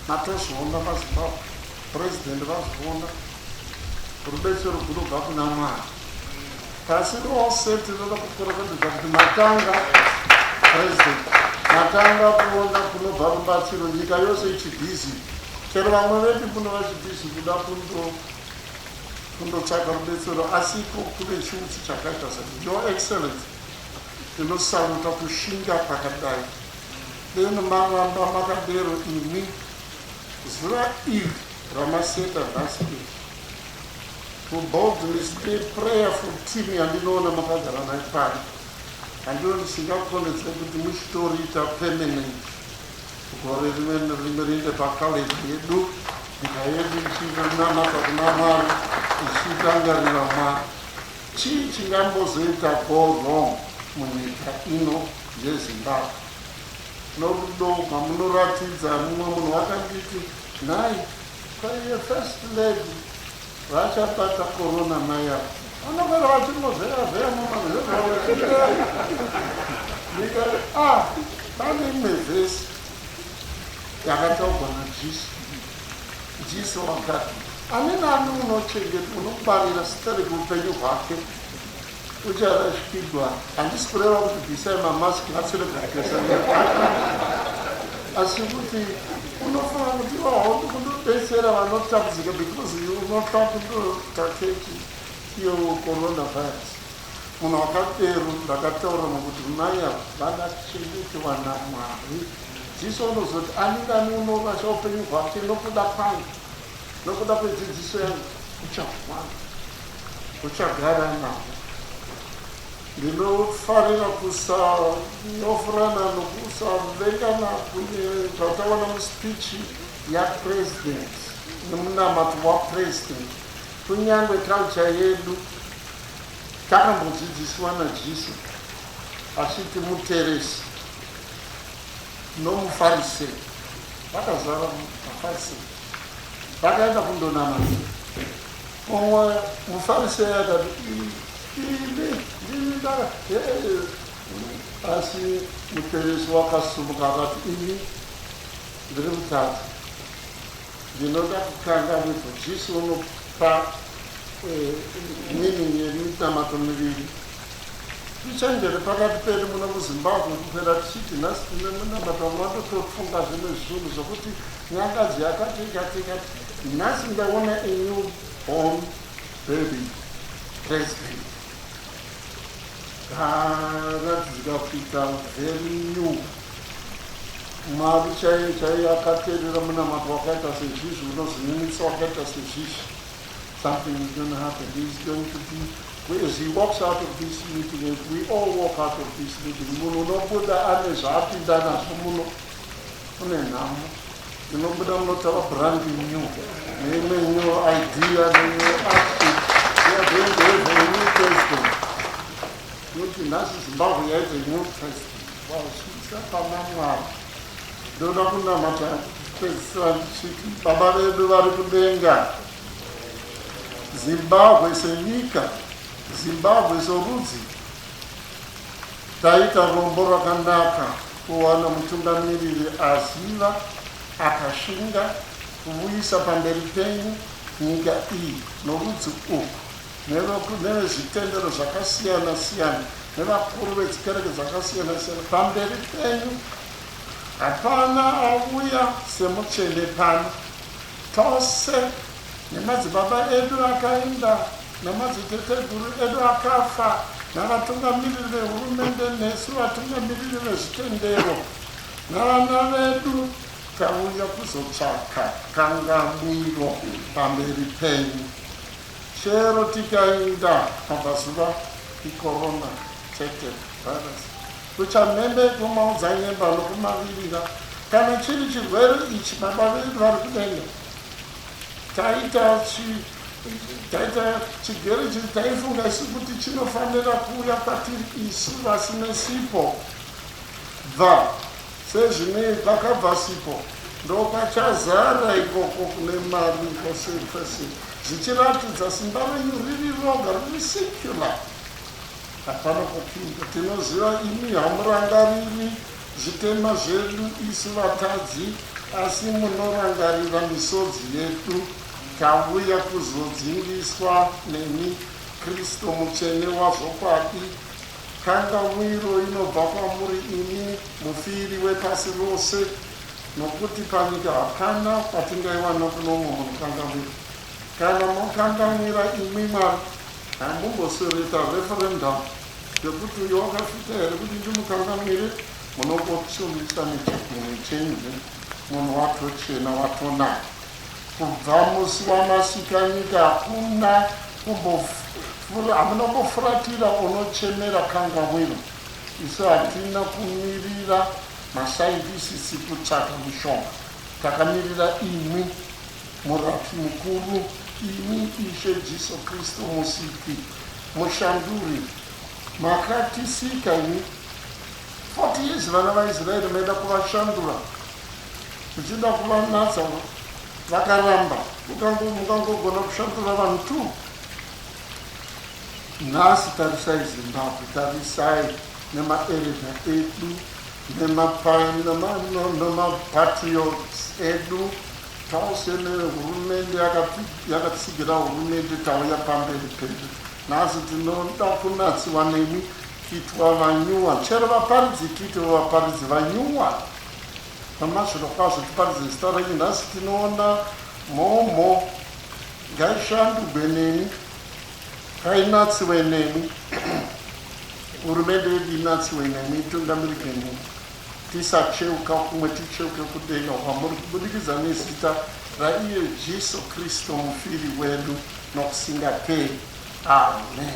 natozviona mazimbabwe purezidendi vazviona rubetsero rwunobva kuna Mwari. Pasi rose tinoda kukureketedza kuti matanga purezidendi matanga kuona kunobva rubatsiro nyika yose ichibhizi, chero vamwe vedu kuno vachibhizi kuda kundotsvaka rubetsero, asi kune chiutsi chakaita sekuti your excellency tinosaruta kushinga kwakadai. Deno maramba makadero imi zuva iri ramaseta nhasi iri kuboldness prayerful team yandinoona makagara naye pari, handiro ndisingakonedzei kuti muchitoriita permanent gore rimwe nerimwe riinde pakalenda yedu, nyika yedu ichinamata kuna Mwari ichitangarira Mwari. Chii chingambozoita go wrong munyika ino yeZimbabwe? Norudo mamunoratidza, mumwe munhu wakanditi nhai kwaiye first lady vachabata corona maya vanogara vachimozveya ndikati pane imwe vhesi yakataurwa naJesu wakati ani nani unongwarira sitari kuupenyu hwake ucharashikirwa. Handisi kureva kuti bvisai mamaski atsiregatesa, asi kuti unofanira kuti wahoti kundodetsera vanotambudzika because unotwa kundotakeki iyo coronavirus. Munhu wakadero ndakataura nokuti maya vakachengetewa naMwari. Dziso unozoti aningani unorasha upenyu hwake nokuda kwangu, nokuda kwedzidziso yangu, uchagara navo. Ndinofarira kusanofurana nokusavengana kune zvataona muspichi yapresident nemunamato wapresident. Kunyange culture yedu takambodzidziswa naJesu achiti muteresi nomufarisei, vakazara mafarisei vakaenda kundonamata. Mumwe mufarisei akati asi muteresi wakasumuka akati ini ndiri mutatu, ndinoda kukanga kuti Jesu unopa meaning yeminamato miviri. Tichenjere pakati pedu muno muZimbabwe kupera tichiti nhasi tine minamato mwandotofunga zvimwe zvinhu zvokuti nyakadzi yakati nhasi ndaona a new born baby president. Karatidzika kuita very new. Mwari chaiye akateerera munamato wakaita sezvizvi, unozvininitsa wakaita sezvizvi. Something is going to happen. He's going to be, as he walks out of this meeting, as we all walk out of this meeting, munhu unobuda ane zvaapinda nazvo muno une nhamo. Unobuda munotava brand new, neimwe new idea, neimwe attitude. We are going to have a new president. Kuti nhasi Zimbabwe yaita new president. Wow, zvisapana Mwari. Ndoda kunamata pedzisira ndichiti baba vedu vari kudenga, Zimbabwe senyika, Zimbabwe sorudzi, taita rombo rakanaka kuwana mutungamiriri aziva akashinga kuuyisa pamberi penyu nyika iyi norudzi uku nevezvitendero zvakasiyana siyana nevakuru vedzikereke dzakasiyana siyana pamberi penyu. Hapana auya semutsvene pano, tose nemadzibaba edu akaenda, nemadziteteguru edu akafa, navatungamiriri vehurumende nesu vatungamiriri vezvitendero navana vedu tauya kuzotsvaka kangamiro pamberi penyu. Chero tikaenda pamazuva ikorona chete virus kuchamhembe kumaodzanyemba nokumavirira, kana chiri chirwere ichi baba vedu vari kudenga taita chigere chiri taifunga isu kuti chinofanira kuuya kwatiri isu vasine sipo bva sezvine vakabva sipo ndopachazara ikoko kune mari kwose kwese, zvichiratidza simba renyu riri roga riri secular. Hapana kupinda. Tinoziva imi hamurangariri zvitema zvedu isu vatadzi, asi munorangarira misodzi yedu tauya kuzodzingiswa nemi Kristu mutsvene wazvokwadi. Kangamwiro inobva kwamuri imi mufiri wepasi rose, nokuti panyika hapana patingaiwana kuno mumwe munhu kangamwiro. Kana mokangamwira imi Mwari, hamumboswereta referendum yekuti uyo wakasvika here kuti ndimukangamwire, munongotsumisa nechigumwe chenyu, munhu watochena watonaka. Kubva musi wamasika nyika hakuna hamuna kumbofuratira unochemera kangamwiro. Isu hatina kumirira masaidhisisi kutsvaka mishonga, takamirira imi murapi mukuru, imi Ishe Jesu Kristu musipi, mushanduri. Makatisika imi 40 years vana vaIsraeri maida kuvashandura, muchida kuvanatsa vakaramba, mukangogona kushandura vanhu tu. Nhasi tarisai Zimbabwe, tarisai nemaeredha edu, nemapatriots edu, tausenere hurumende yakatsigira hurumende tauya pamberi pedu. Nhasi tinoda kunatsiwa nemi, kuitwa vanyuwa. Chero vaparidzi kuitwa vaparidzi vanyuwa. Namazvino kwazvo tiparidze zita renyu. Nhasi tinoona mhomho ngaishandurwe nemi, ngainatsiwe nemi, hurumende yedu inatsiwe nemi, itungamirike nemi. Tisacheuka kumwe, ticheuke kudenga kwamuri kubudikidza nezita raiye Jesu Kristu mufiri wedu nokusingaperi. Amen.